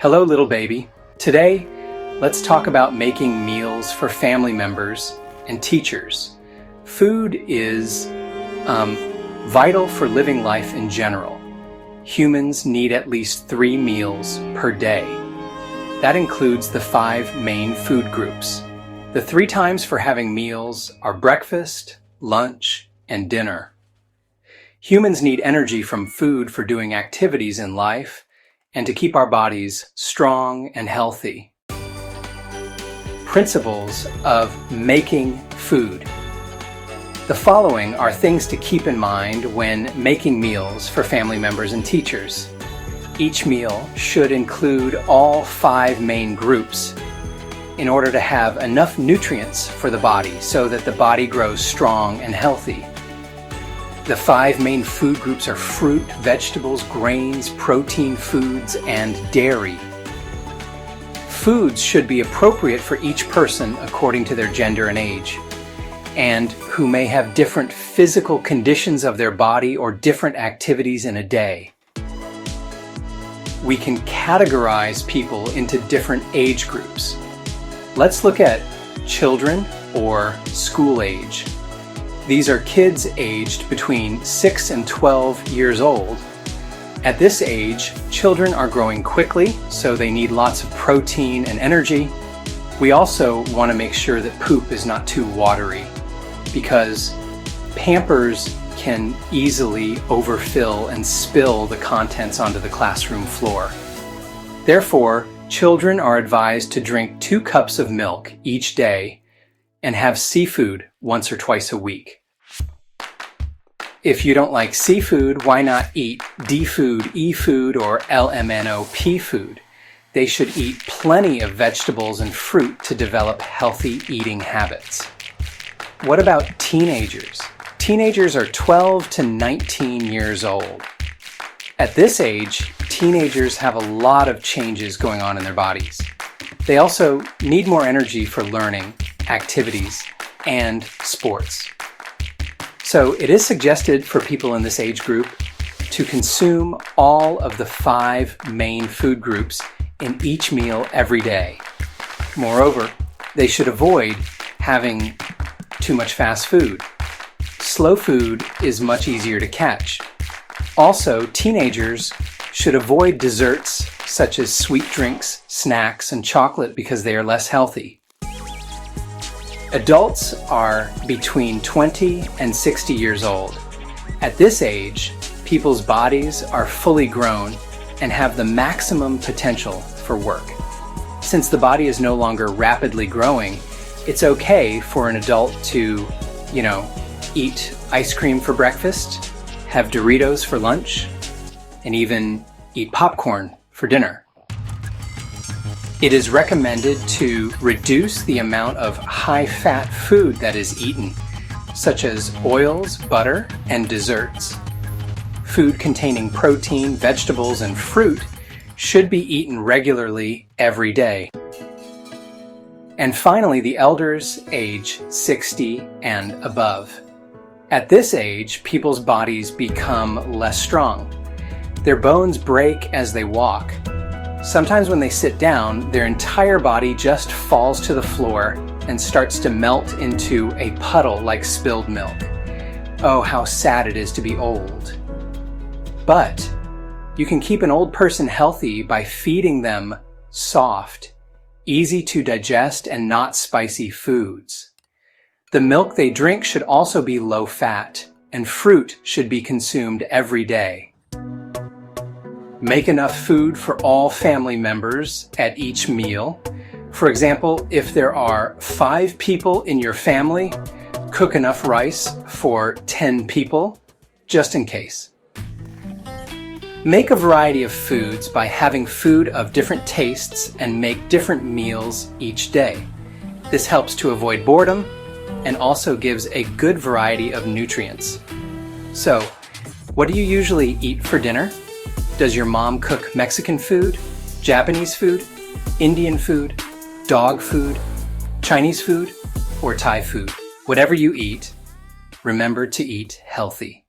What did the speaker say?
Hello, little baby. Today, let's talk about making meals for family members and teachers. Food is vital for living life in general. Humans need at least 3 meals per day. That includes the 5 main food groups. The 3 times for having meals are breakfast, lunch, and dinner. Humans need energy from food for doing activities in life and to keep our bodies strong and healthy. Principles of making food. The following are things to keep in mind when making meals for family members and teachers. Each meal should include all 5 main groups in order to have enough nutrients for the body so that the body grows strong and healthy. The 5 main food groups are fruit, vegetables, grains, protein foods, and dairy. Foods should be appropriate for each person according to their gender and age, and who may have different physical conditions of their body or different activities in a day. We can categorize people into different age groups. Let's look at children or school age. These are kids aged between 6 and 12 years old. At this age, children are growing quickly, so they need lots of protein and energy. We also want to make sure that poop is not too watery, because Pampers can easily overfill and spill the contents onto the classroom floor. Therefore, children are advised to drink 2 cups of milk each day and have seafood once or twice a week. If you don't like seafood, why not eat D food, E food, or LMNOP food? They should eat plenty of vegetables and fruit to develop healthy eating habits. What about teenagers? Teenagers are 12 to 19 years old. At this age, teenagers have a lot of changes going on in their bodies. They also need more energy for learning, activities, and sports. So it is suggested for people in this age group to consume all of the 5 main food groups in each meal every day. Moreover, they should avoid having too much fast food. Slow food is much easier to catch. Also, teenagers should avoid desserts such as sweet drinks, snacks, and chocolate because they are less healthy. Adults are between 20 and 60 years old. At this age, people's bodies are fully grown and have the maximum potential for work. Since the body is no longer rapidly growing, it's okay for an adult to, eat ice cream for breakfast, have Doritos for lunch, and even eat popcorn for dinner. It is recommended to reduce the amount of high-fat food that is eaten, such as oils, butter, and desserts. Food containing protein, vegetables, and fruit should be eaten regularly every day. And finally, the elders age 60 and above. At this age, people's bodies become less strong. Their bones break as they walk. Sometimes when they sit down, their entire body just falls to the floor and starts to melt into a puddle like spilled milk. Oh, how sad it is to be old. But you can keep an old person healthy by feeding them soft, easy to digest, and not spicy foods. The milk they drink should also be low fat, and fruit should be consumed every day. Make enough food for all family members at each meal. For example, if there are 5 people in your family, cook enough rice for 10 people, just in case. Make a variety of foods by having food of different tastes and make different meals each day. This helps to avoid boredom and also gives a good variety of nutrients. So, what do you usually eat for dinner? Does your mom cook Mexican food, Japanese food, Indian food, dog food, Chinese food, or Thai food? Whatever you eat, remember to eat healthy.